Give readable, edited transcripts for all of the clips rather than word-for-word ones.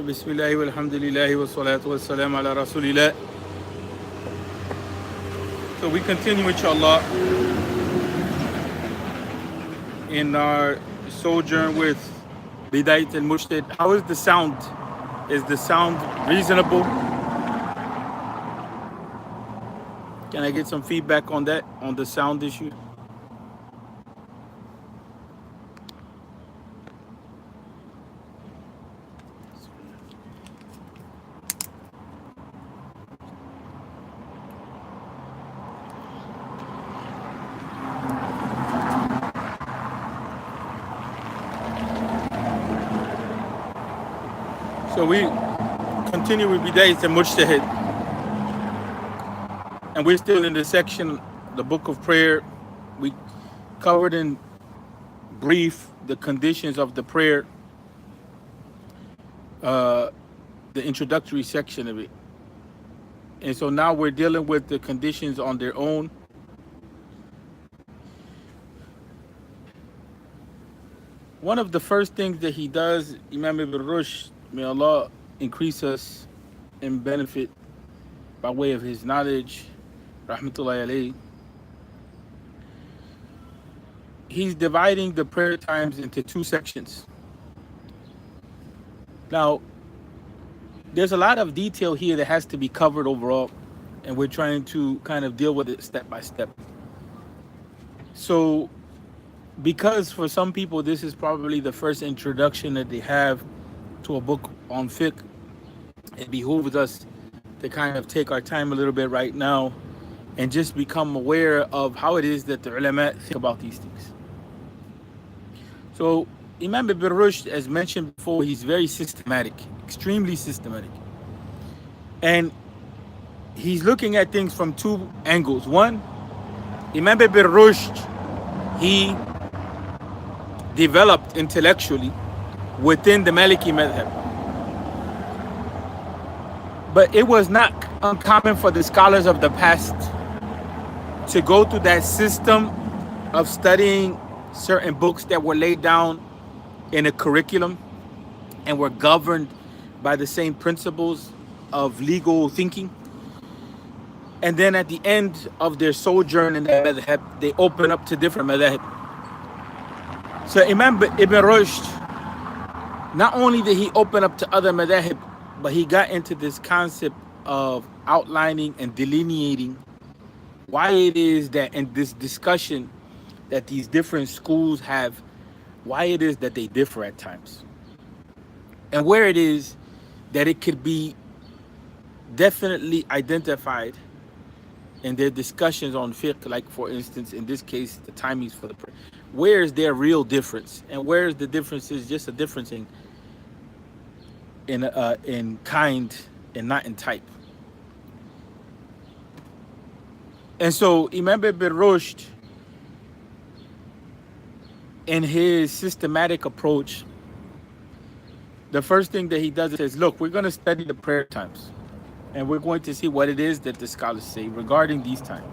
Bismillah walhamdulillah wa salatu wa salam ala rasulillah. So we continue inshallah in our sojourn with Bidayat al-Mujtahid. How is the sound? Is the sound reasonable? Can I get some feedback on that, on the sound issue? So we continue with Bidayat al-Mujtahid. And we're still in the section, the book of prayer. We covered in brief the conditions of the prayer, the introductory section of it. And so now we're dealing with the conditions on their own. One of the first things that he does, Imam Ibn Rushd, may Allah increase us in benefit by way of his knowledge, rahmatullahi alayhi. He's dividing the prayer times into two sections. Now, there's a lot of detail here that has to be covered overall, and we're trying to kind of deal with it step by step. So, because for some people this is probably the first introduction that they have to a book on fiqh, it behooves us to kind of take our time a little bit right now and just become aware of how it is that the ulama think about these things. So Imam Ibn Rushd, as mentioned before, he's very systematic, extremely systematic. And he's looking at things from two angles. One, Imam Ibn Rushd, he developed intellectually within the Maliki madhab. But it was not uncommon for the scholars of the past to go through that system of studying certain books that were laid down in a curriculum and were governed by the same principles of legal thinking. And then at the end of their sojourn in that madhab, they open up to different madhab. So Imam Ibn Rushd, not only did he open up to other madhab, but he got into this concept of outlining and delineating why it is that in this discussion that these different schools have, why it is that they differ at times. And where it is that it could be definitely identified in their discussions on fiqh, like for instance, in this case, the timings for the prayer. Where is their real difference? And where is the difference is just a difference in kind and not in type. And so Imam Ibn Rushd, in his systematic approach, the first thing that he does is says, look, we're going to study the prayer times, and we're going to see what it is that the scholars say regarding these timings.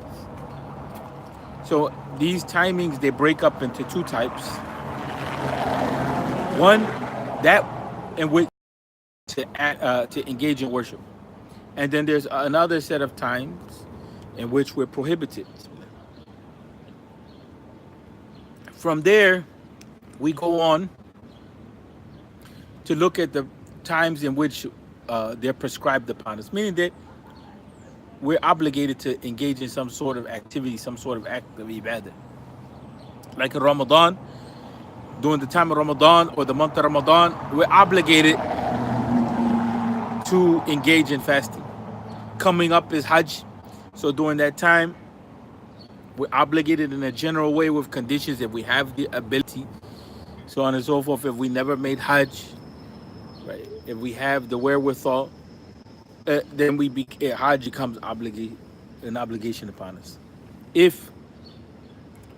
So these timings, they break up into two types. One, that in which to engage in worship. And then there's another set of times in which we're prohibited. From there, we go on to look at the times in which they're prescribed upon us, meaning that we're obligated to engage in some sort of activity, some sort of act of ibadah. Like in Ramadan, during the time of Ramadan or the month of Ramadan, we're obligated to engage in fasting. Coming up is Hajj, so during that time, we're obligated in a general way with conditions if we have the ability, so on and so forth. If we never made Hajj, right? If we have the wherewithal, then Hajj becomes an obligation upon us. If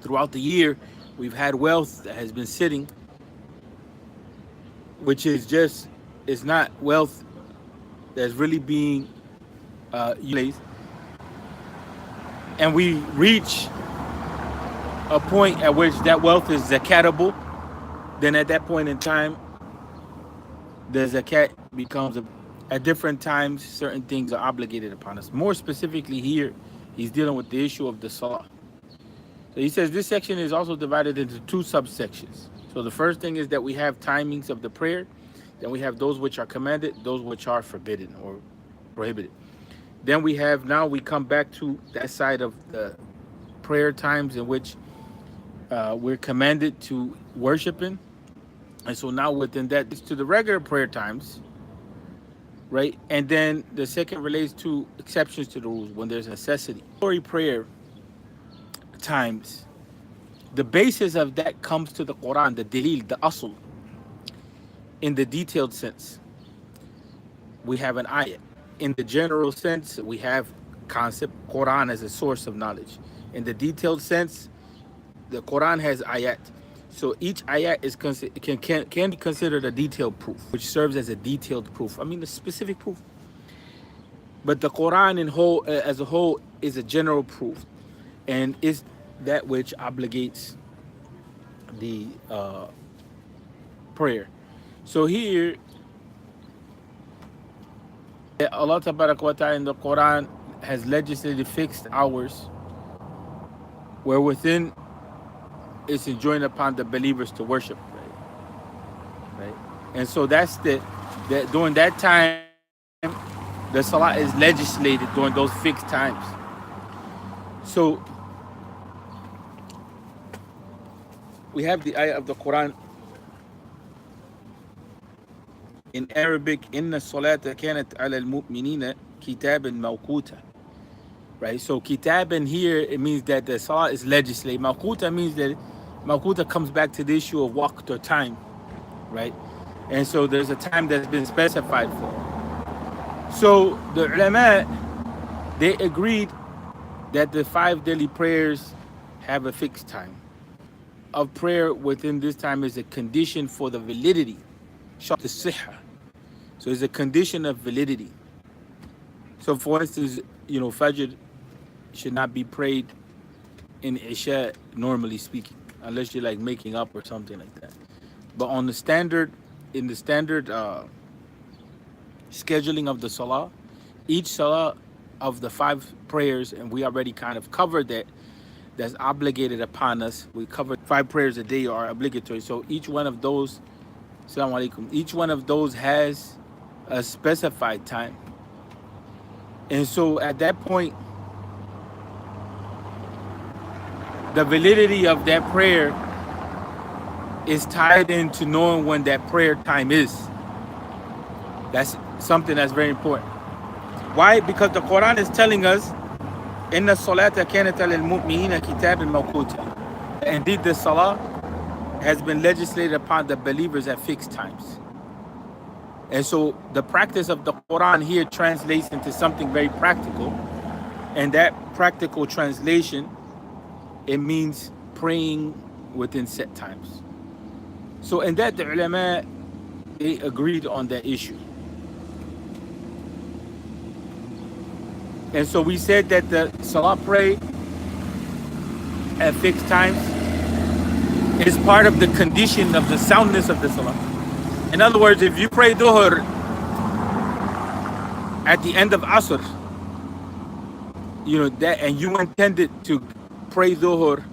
throughout the year we've had wealth that has been sitting, which is not wealth that's really being utilized, and we reach a point at which that wealth is zakatable, then at that point in time, the zakat becomes at different times, certain things are obligated upon us. More specifically here, he's dealing with the issue of the salah. So he says this section is also divided into two subsections. So the first thing is that we have timings of the prayer. Then we have those which are commanded, those which are forbidden or prohibited. Then we have, now we come back to that side of the prayer times in which we're commanded to worship in. And so now within that, it's to the regular prayer times, right? And then the second relates to exceptions to the rules when there's necessity. Glory prayer times, the basis of that comes to the Quran, the dalil, the asl. In the detailed sense, we have an ayat. In the general sense, we have concept, Quran as a source of knowledge. In the detailed sense, the Quran has ayat. So each ayat is can be considered a detailed proof, which serves as a detailed proof. I mean, a specific proof. But the Quran in whole, as a whole, is a general proof, and is that which obligates the prayer. So here, Allah Tabaraka wa Ta'ala in the Quran has legislated fixed hours where within it's enjoined upon the believers to worship, right? And so that's that during that time, the salah is legislated during those fixed times. So we have the ayah of the Quran in Arabic, inna salata kanat ala al-mu'minina kitaban mawquta. Right? So kitaban here, it means that the salah is legislated. Mawquta means that mawquta comes back to the issue of waqt or time, right? And so there's a time that's been specified for. So the ulama, they agreed that the 5 daily prayers have a fixed time. Of prayer within this time is a condition for the validity, the sihha. So it's a condition of validity. So for instance, Fajr should not be prayed in Isha, normally speaking, unless you're like making up or something like that. But on the standard, in the standard scheduling of the salah, each salah of the 5 prayers, and we already kind of covered that, that's obligated upon us. We covered 5 prayers a day are obligatory. So each one of those, Assalamu alaikum, each one of those has a specified time. And so at that point, the validity of that prayer is tied into knowing when that prayer time is. That's something that's very important. Why? Because the Quran is telling us, Inna salata kanat al mu'minina kitaban mawquta. Indeed, the salah has been legislated upon the believers at fixed times. And so the practice of the Quran here translates into something very practical. And that practical translation, it means praying within set times. So in that, the ulama, they agreed on that issue. And so we said that the salah pray at fixed times is part of the condition of the soundness of the salah. In other words, if you pray dhuhr at the end of asr, that, and you intended to pray dhuhr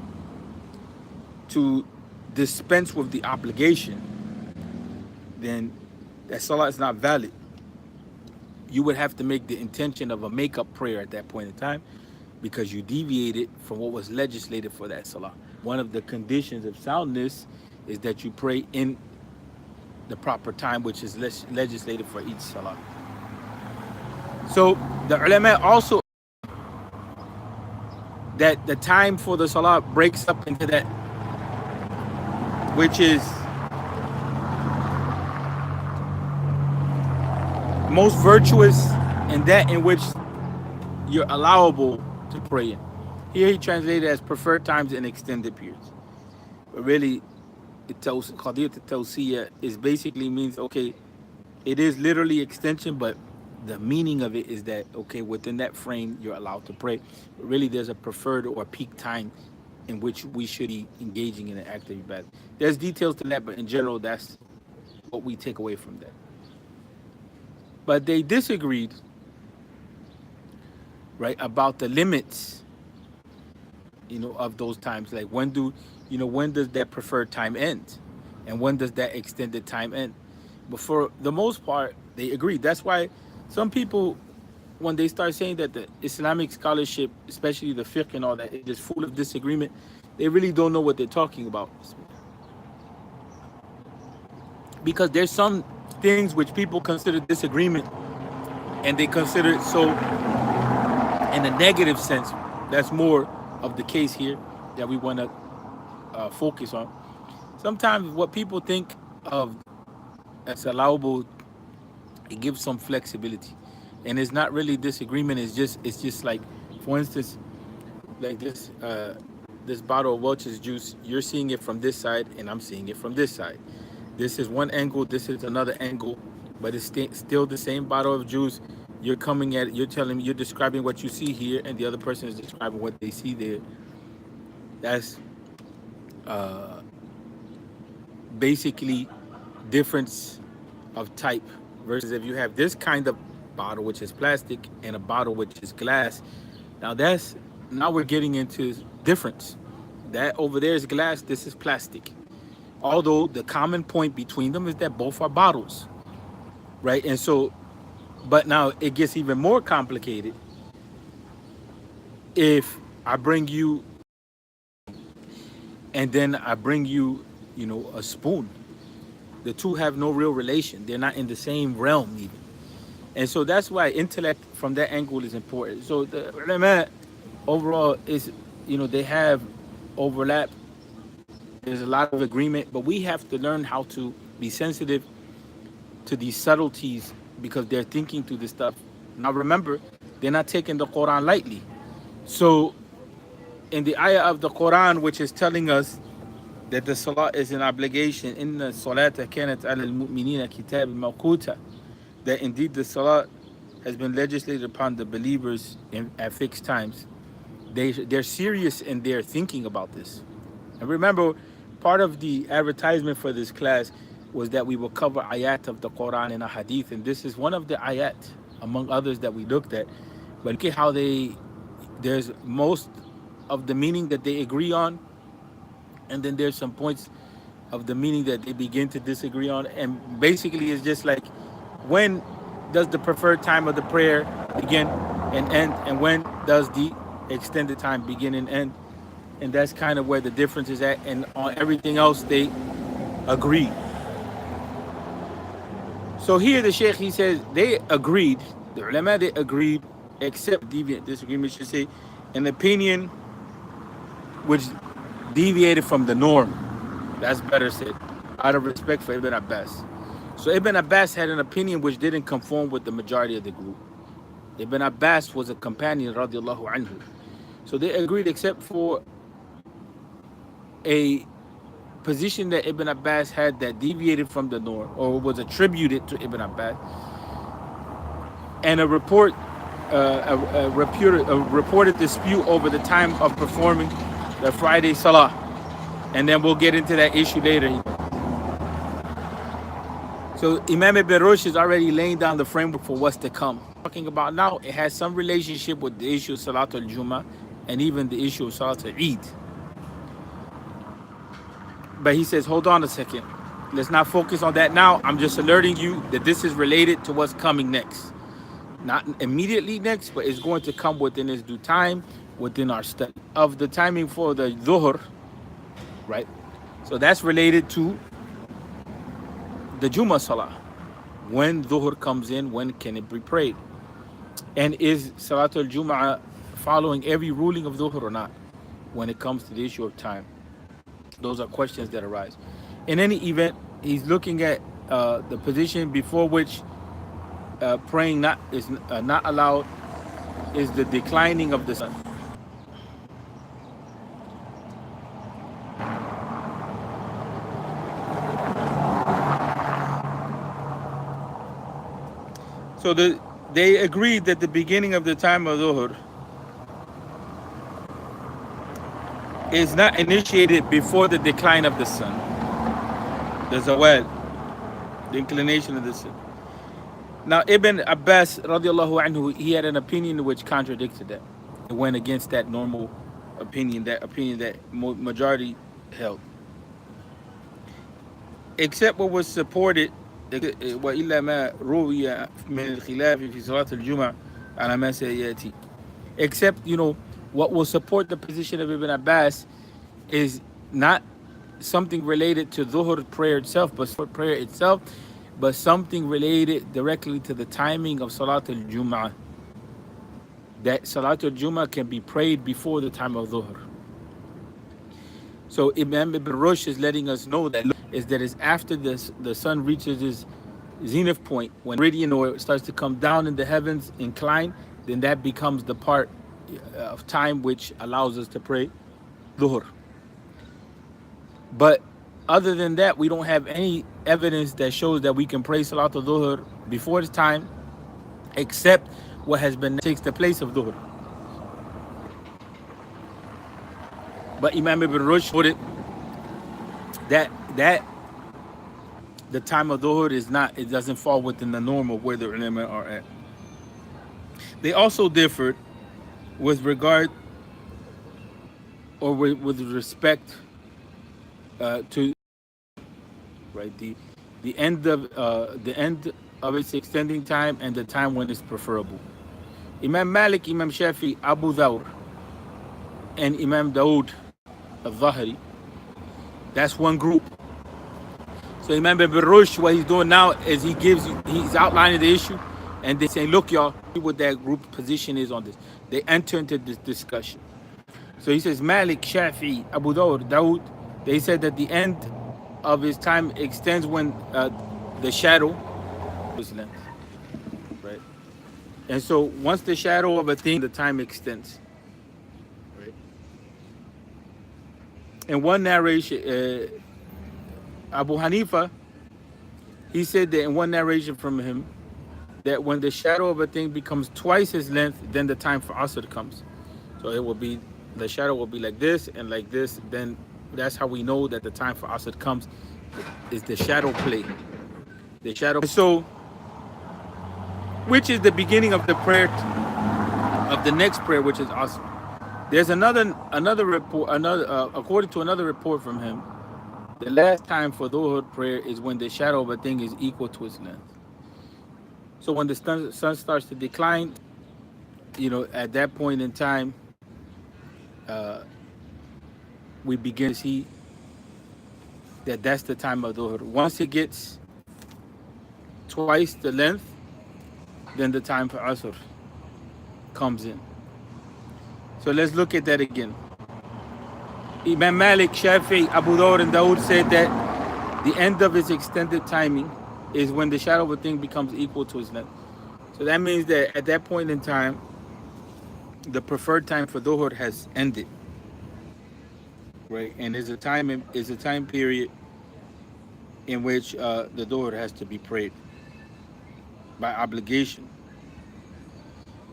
to dispense with the obligation, then that salah is not valid. You would have to make the intention of a make-up prayer at that point in time, because you deviated from what was legislated for that salah. One of the conditions of soundness is that you pray in the proper time, which is legislated for each salah. So the ulama also, that the time for the salah breaks up into that which is most virtuous and that in which you're allowable to pray in. Here he translated as preferred times and extended periods. But really, Qadiyat al-Tawsiyah is basically means, okay, it is literally extension, but the meaning of it is that, okay, within that frame, you're allowed to pray. But really, there's a preferred or peak time in which we should be engaging in an active ibadah. There's details to that, but in general, that's what we take away from that. But they disagreed, right, about the limits, of those times. Like when does that preferred time end, and when does that extended time end? But for the most part, they agreed. That's why some people, when they start saying that the Islamic scholarship, especially the fiqh and all that, is just full of disagreement, they really don't know what they're talking about. Because there's some things which people consider disagreement, and they consider it so in a negative sense. That's more of the case here that we want to focus on. Sometimes what people think of as allowable, it gives some flexibility, and it's not really disagreement. It's just like, for instance, like this bottle of Welch's juice. You're seeing it from this side, and I'm seeing it from this side. This is one angle. This is another angle, but it's still the same bottle of juice. You're coming at it. You're describing what you see here, and the other person is describing what they see there. That's basically difference of type, versus if you have this kind of bottle which is plastic and a bottle which is glass. Now we're getting into difference. That over there is glass, this is plastic. Although the common point between them is that both are bottles, right? And so, but now it gets even more complicated if I bring you, and then I bring you, a spoon. The two have no real relation. They're not in the same realm even. And so that's why intellect from that angle is important. So the ulama overall is, they have overlap. There's a lot of agreement, but we have to learn how to be sensitive to these subtleties, because they're thinking through this stuff. Now remember, they're not taking the Quran lightly. So in the ayah of the Quran, which is telling us that the salah is an obligation, inna salata kanat ala al-mu'minina kitab mawquta, that indeed the salah has been legislated upon the believers at fixed times. They're serious in their thinking about this. And remember, part of the advertisement for this class was that we will cover ayat of the Quran and a hadith, and this is one of the ayat among others that we looked at. But look at how there's most of the meaning that they agree on, and then there's some points of the meaning that they begin to disagree on. And basically it's just like, when does the preferred time of the prayer begin and end, and when does the extended time begin and end? And that's kind of where the difference is at. And on everything else they agree. So here the Sheikh, he says they agreed, the ulama, they agreed, except deviant disagreement, should say, an opinion which deviated from the norm. That's better said, out of respect for Ibn Abbas. So Ibn Abbas had an opinion which didn't conform with the majority of the group. Ibn Abbas was a companion, radiallahu anhu. So they agreed except for a position that Ibn Abbas had that deviated from the norm, or was attributed to Ibn Abbas, and a reported dispute over the time of performing the Friday Salah. And then we'll get into that issue later. So Imam Ibn Rushd is already laying down the framework for what's to come. Talking about now, it has some relationship with the issue of Salatul Jummah and even the issue of Salatul Eid. But he says, hold on a second. Let's not focus on that now. I'm just alerting you that this is related to what's coming next. Not immediately next, but it's going to come within its due time, within our study. Of the timing for the Dhuhr, right? So that's related to the Jummah Salah. When Dhuhr comes in, when can it be prayed? And is Salatul Jum'ah following every ruling of Dhuhr or not, when it comes to the issue of time? Those are questions that arise. In any event, he's looking at the position before which praying is not allowed is the declining of the sun. So they agreed that the beginning of the time of Dhuhr is not initiated before the decline of the sun, the zawal, the inclination of the sun. Now Ibn Abbas radiallahu anhu, he had an opinion which contradicted that. It went against that normal opinion, that majority held. Except what was supported, وإلا ما روي من الخلاف في صلاة الجمعة على ما سيأتي. Except, what will support the position of Ibn Abbas is not something related to Dhuhr prayer itself, but something related directly to the timing of Salat al-Jum'ah. That Salat al-Jum'ah can be prayed before the time of Dhuhr. So Imam Ibn Rushd is letting us know that is after the sun reaches its zenith point, when meridian or starts to come down in the heavens, incline, then that becomes the part of time which allows us to pray Dhuhr. But other than that, we don't have any evidence that shows that we can pray Salat al-Dhuhr before its time, except what has been takes the place of Dhuhr. But Imam Ibn Rushd put it that the time of Dhuhr it doesn't fall within the norm of where the ulama are at. They also differed with regard or with respect to right the end of its extending time and the time when it's preferable. Imam Malik, Imam Shafi, Abu Thawr, and Imam Dawood al-Zahiri, that's one group. So Imam Ibn Rushd, what he's doing now is he's outlining the issue, and they say, look, y'all, see what that group position is on this. They enter into this discussion. So he says, Malik, Shafi, Abu Thawr, Dawood, they said that the end of his time extends when the shadow was length, right? And so once the shadow of a thing, the time extends, right? In one narration, Abu Hanifa, he said that in one narration from him, that when the shadow of a thing becomes twice its length, then the time for Asr comes. So the shadow will be like this and like this. Then that's how we know that the time for Asr comes, is the shadow play. The shadow. So, which is the beginning of the prayer, of the next prayer, which is Asr. There's another report, according to another report from him, the last time for Dhuhr prayer is when the shadow of a thing is equal to its length. So when the sun starts to decline, at that point in time, we begin to see that that's the time of Dhuhr. Once it gets twice the length, then the time for Asr comes in. So let's look at that again. Imam Malik, Shafi, Abu Thawr, and Dawood said that the end of its extended timing is when the shadow of a thing becomes equal to its length. So that means that at that point in time, the preferred time for Dhuhr has ended, right? And is a time period in which the Dhuhr has to be prayed by obligation.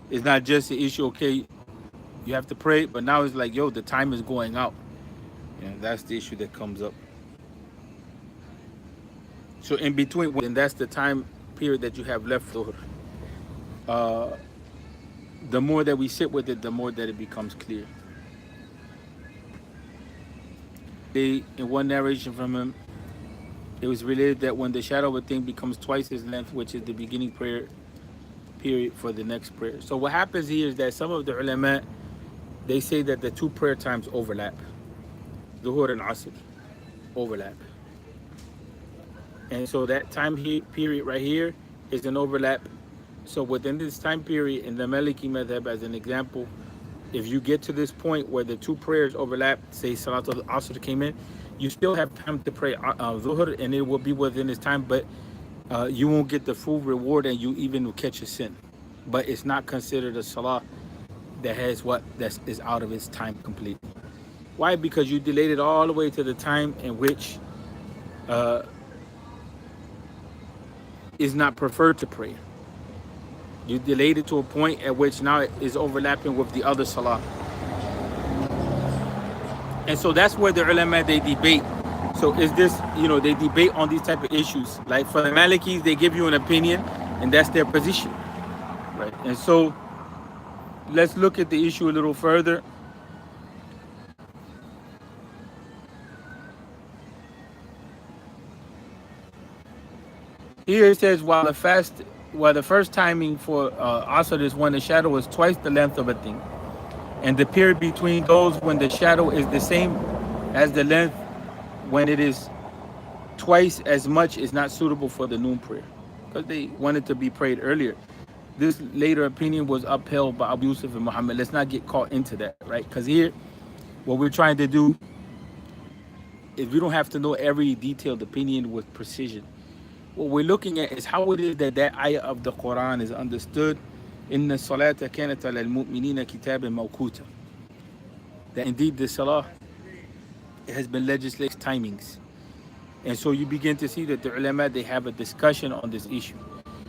It's not just the issue, okay, you have to pray, but now it's like, yo, the time is going out. That's the issue that comes up. So in between, and that's the time period that you have left for Dhuhr. The more that we sit with it, the more that it becomes clear. In one narration from him, it was related that when the shadow of a thing becomes twice its length, which is the beginning prayer period for the next prayer. So what happens here is that some of the ulama, they say that the two prayer times overlap. Dhuhr and Asr overlap. And so that time period right here is an overlap. So within this time period, in the Maliki madhab, as an example, if you get to this point where the two prayers overlap, say Salat al-Asr came in, you still have time to pray Dhuhr, and it will be within this time, but you won't get the full reward, and you even will catch a sin. But it's not considered a Salah that is out of its time completely. Why? Because you delayed it all the way to the time in which is not preferred to pray. You delayed it to a point at which now it is overlapping with the other salah. And so that's where the ulama, they debate. So is this, they debate on these type of issues. Like for the Malikis, they give you an opinion and that's their position, right? And so let's look at the issue a little further. Here it says, while the first timing for Asr is when the shadow is twice the length of a thing, and the period between those when the shadow is the same as the length when it is twice as much is not suitable for the noon prayer, because they wanted to be prayed earlier. This later opinion was upheld by Abu Yusuf and Muhammad. Let's not get caught into that, right? Because here, what we're trying to do is we don't have to know every detailed opinion with precision. What we're looking at is how it is that that ayah of the Quran is understood. إِنَّ الصَّلَاةَ كَانَتْ عَلَى الْمُؤْمِنِينَ كِتَابًا مَوْقُوتًا. That indeed the salah has been legislated timings. And so you begin to see that the ulama, they have a discussion on this issue.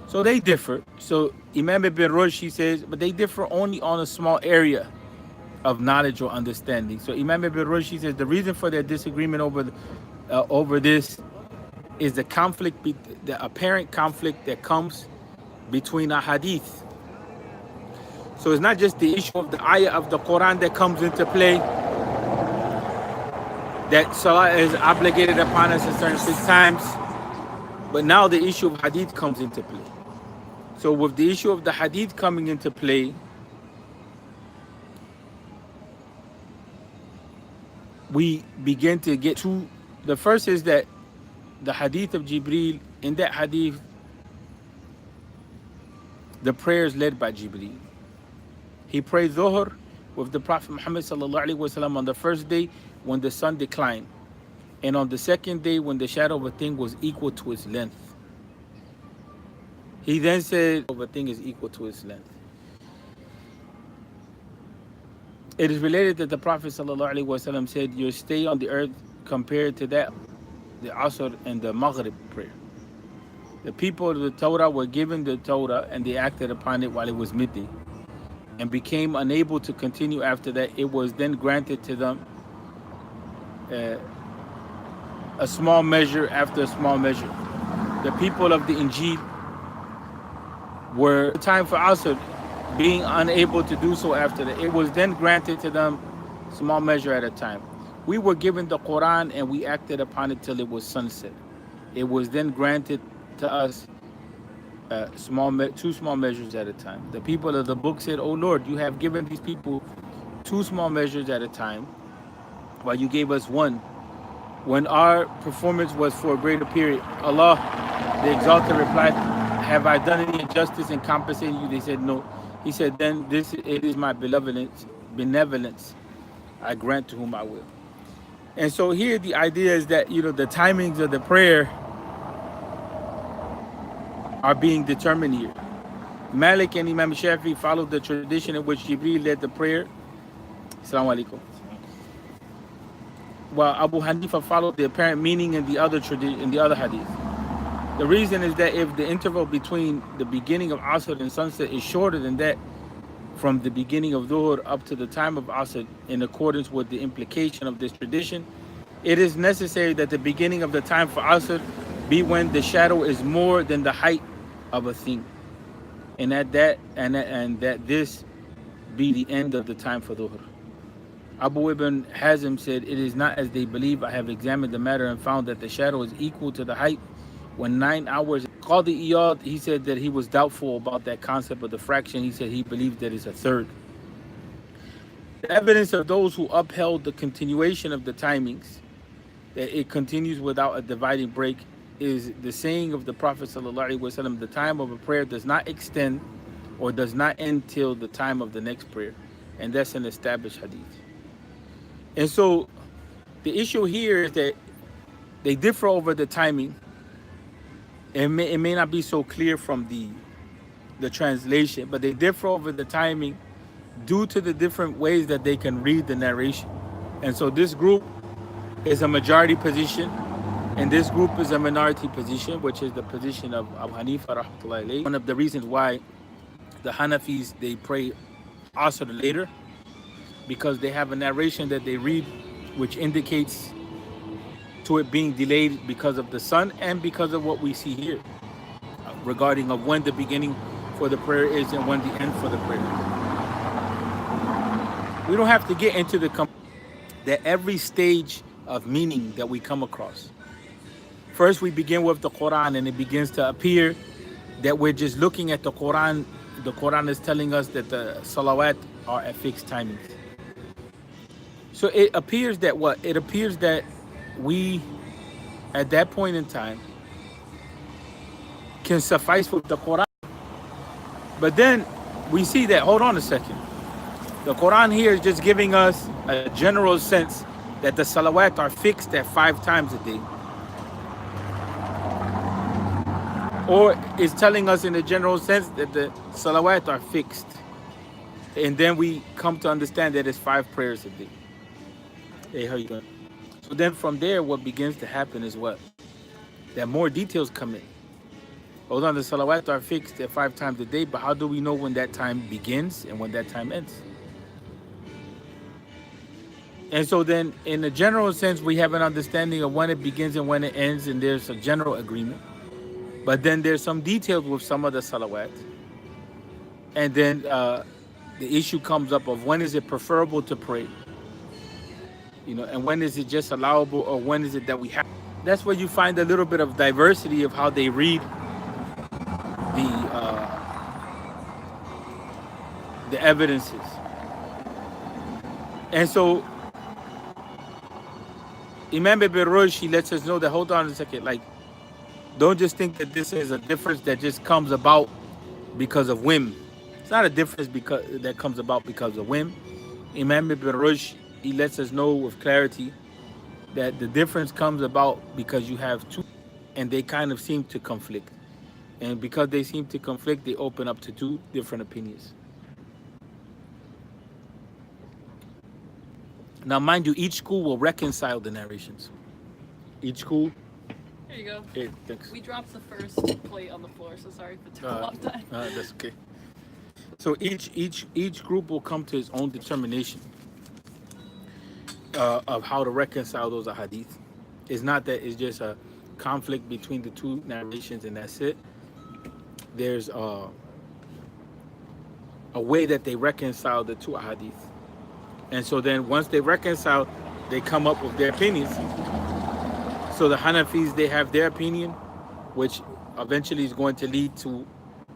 So they differ. So Imam Ibn Rushd, he says, but they differ only on a small area of knowledge or understanding. So Imam Ibn Rushd, he says, the reason for their disagreement over this is the conflict, the apparent conflict that comes between a hadith. So it's not just the issue of the ayah of the Quran that comes into play, that salah is obligated upon us in certain 6 times, but now the issue of hadith comes into play. So with the issue of the hadith coming into play, we begin to get to, the first is that the hadith of Jibreel, in that hadith, the prayer is led by Jibreel. He prayed Dhuhr with the Prophet Muhammad sallallahu alaihi wasallam on the first day when the sun declined, and on the second day when the shadow of a thing was equal to its length. He then said, of a thing is equal to its length. It is related that the Prophet sallallahu alaihi wasallam said, your stay on the earth compared to that, the Asr and the Maghrib prayer. The people of the Torah were given the Torah and they acted upon it while it was midday, and became unable to continue after that. It was then granted to them a small measure after a small measure. The people of the Injil were time for Asr, being unable to do so after that. It was then granted to them small measure at a time. We were given the Quran and we acted upon it till it was sunset. It was then granted to us two small measures at a time. The people of the book said, "O Lord, you have given these people 2 small measures at a time, while you gave us 1. When our performance was for a greater period." Allah, the Exalted, replied, "Have I done any injustice in compensating you?" They said, "No." He said, "Then it is my benevolence. I grant to whom I will." And so here the idea is that, the timings of the prayer are being determined here. Malik and Imam Shafi followed the tradition in which Jibreel led the prayer. Assalamu alaikum. While Abu Hanifa followed the apparent meaning in the other hadith. The reason is that if the interval between the beginning of Asr and sunset is shorter than that from the beginning of Dhuhr up to the time of Asr, in accordance with the implication of this tradition, it is necessary that the beginning of the time for Asr be when the shadow is more than the height of a thing, and that this be the end of the time for Dhuhr. Abu Ibn Hazm said, "It is not as they believe. I have examined the matter and found that the shadow is equal to the height when 9 hours." Qadi Iyad, he said that he was doubtful about that concept of the fraction. He said he believed that it's a third. The evidence of those who upheld the continuation of the timings, that it continues without a dividing break, is the saying of the Prophet ﷺ, the time of a prayer does not extend or does not end till the time of the next prayer. And that's an established hadith. And so the issue here is that they differ over the timing. It may not be so clear from the translation, but they differ over the timing due to the different ways that they can read the narration. And so this group is a majority position, and this group is a minority position, which is the position of Abu Hanifa rahmatullahi alayhi. One of the reasons why the Hanafis, they pray Asr later, because they have a narration that they read which indicates to it being delayed because of the sun and because of what we see here. regarding of when the beginning for the prayer is and when the end for the prayer. We don't have to get into that every stage of meaning that we come across. First, we begin with the Quran, and it begins to appear that we're just looking at the Quran. The Quran is telling us that the salawat are at fixed timings. So it appears that what? It appears that we, at that point in time, can suffice with the Quran. But then we see that, hold on a second. The Quran here is just giving us a general sense that the salawat are fixed at 5 times a day. Or it's telling us in a general sense that the salawat are fixed. And then we come to understand that it's 5 prayers a day. Hey, how you doing? So then from there, what begins to happen is what? That more details come in. Hold on, the salawat are fixed at 5 times a day, but how do we know when that time begins and when that time ends? And so then, in a general sense, we have an understanding of when it begins and when it ends, and there's a general agreement. But then there's some details with some of the salawat. And then the issue comes up of when is it preferable to pray? And when is it just allowable, or when is it that we have? That's where you find a little bit of diversity of how they read the evidences. And so Imam Ibn Rushd, he lets us know that, hold on a second, like, don't just think that this is a difference that just comes about because of whim. It's not a difference that comes about because of whim. Imam Ibn Rushd, he lets us know with clarity that the difference comes about because you have two, and they kind of seem to conflict. And because they seem to conflict, they open up to 2 different opinions. Now, mind you, each school will reconcile the narrations. Each school. There you go. Hey, thanks. We dropped the first plate on the floor, so sorry if it took a long time. That's okay. So each group will come to its own determination of how to reconcile those ahadith. It's not that it's just a conflict between the 2 narrations and that's it. There's a way that they reconcile the 2 ahadith. And so then once they reconcile, they come up with their opinions. So the Hanafis, they have their opinion, which eventually is going to lead to,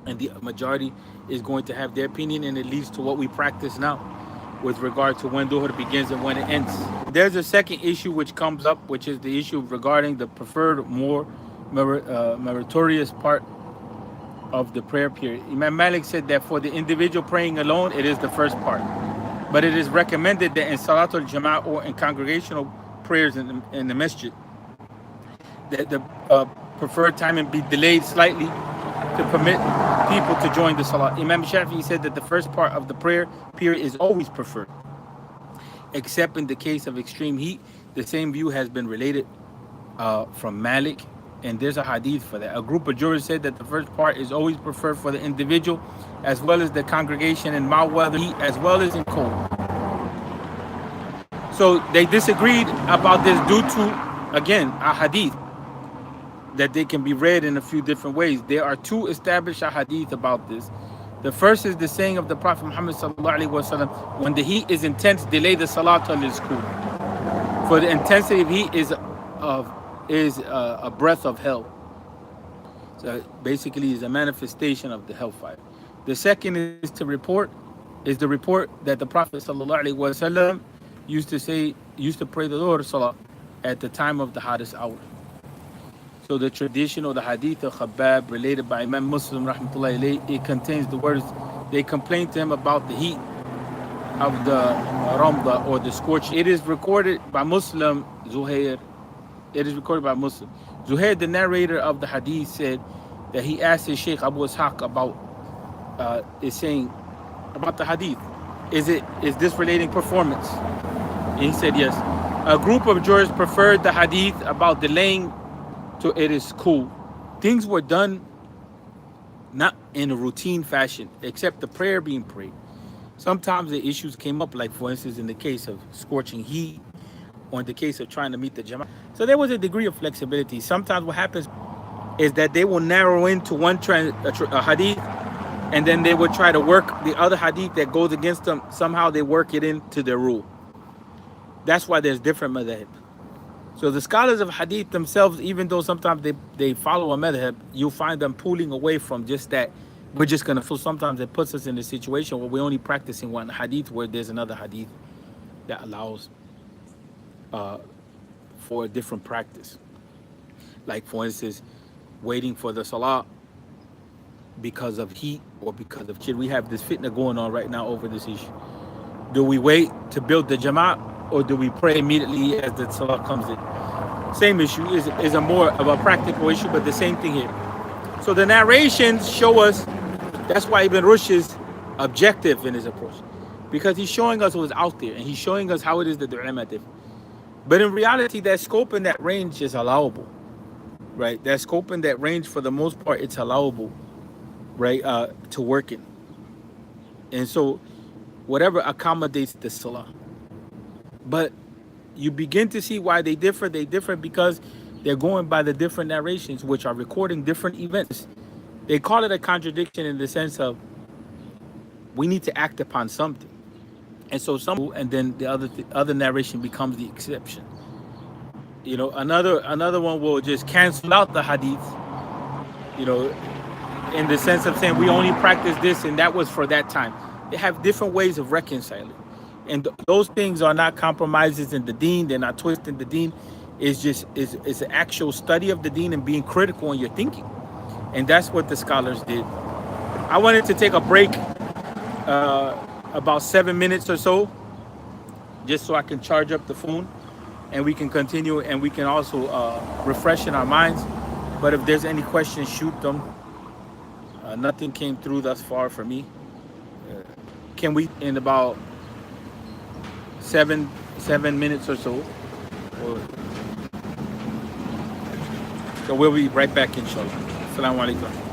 and the majority is going to have their opinion, and it leads to what we practice now with regard to when Dhuhr begins and when it ends. There's a second issue which comes up, which is the issue regarding the preferred, more meritorious part of the prayer period. Imam Malik said that for the individual praying alone, it is the first part. But it is recommended that in Salatul Jama'ah or in congregational prayers in the masjid, that the preferred timing be delayed slightly to permit people to join the Salah. Imam Shafi'i said that the first part of the prayer period is always preferred, except in the case of extreme heat. The same view has been related from Malik, and there's a hadith for that. A group of jurists said that the first part is always preferred for the individual, as well as the congregation in mild weather, heat, as well as in cold. So they disagreed about this due to, again, a hadith that they can be read in a few different ways. There are 2 established hadith about this. The first is the saying of the Prophet Muhammad sallallahu alaihi wasallam, when the heat is intense, delay the salat till it's cool. For the intensity of heat is a breath of hell. So basically is a manifestation of the hellfire. The second is the report that the Prophet sallallahu alaihi wasallam used to pray the Dhuhr salah at the time of the hottest hour. So the tradition or the hadith of Khabbab related by Imam Muslim rahmatullahi alayhi, it contains the words, they complained to him about the heat of the Ramda or the scorch. It is recorded by Muslim, Zuhair. It is recorded by Muslim. Zuhair, the narrator of the hadith, said that he asked his Sheikh Abu Ishaq about is saying about the hadith. Is this relating performance? And he said yes. A group of jurists preferred the hadith about delaying till it is cool. Things were done not in a routine fashion, except the prayer being prayed. Sometimes the issues came up, like for instance in the case of scorching heat, or in the case of trying to meet the Jama'ah. So there was a degree of flexibility. Sometimes what happens, is that they will narrow into one a hadith, and then they would try to work the other hadith that goes against them. Somehow they work it into their rule. That's why there's different madhab. So the scholars of hadith themselves, even though sometimes they follow a madhab, you'll find them pulling away from just that. We're just going to, so sometimes it puts us in a situation where we're only practicing one hadith where there's another hadith that allows for a different practice. Like, for instance, waiting for the salah because of heat or because of chill. We have this fitna going on right now over this issue. Do we wait to build the jama'at, or do we pray immediately as the salah comes in? Same issue, is a more of a practical issue, but the same thing here. So the narrations show us, that's why Ibn Rushd is objective in his approach, because he's showing us what's out there, and he's showing us how it is that the ulama differ. But in reality, that scope and that range is allowable, right? That scope and that range, for the most part, it's allowable, right, to work in. And so whatever accommodates the salah. But you begin to see why they differ. They differ because they're going by the different narrations, which are recording different events. They call it a contradiction in the sense of we need to act upon something. And so and then the other narration becomes the exception. You know, another one will just cancel out the hadith, you know, in the sense of saying we only practice this and that was for that time. They have different ways of reconciling. And those things are not compromises in the deen. They're not twisting the deen. It's just it's an actual study of the deen and being critical in your thinking. And that's what the scholars did. I wanted to take a break, about 7 minutes or so, just so I can charge up the phone and we can continue, and we can also refresh in our minds. But if there's any questions, shoot them. Nothing came through thus far for me. Can we, in about seven minutes or so, so we'll be right back, inshallah. Assalamu alaikum.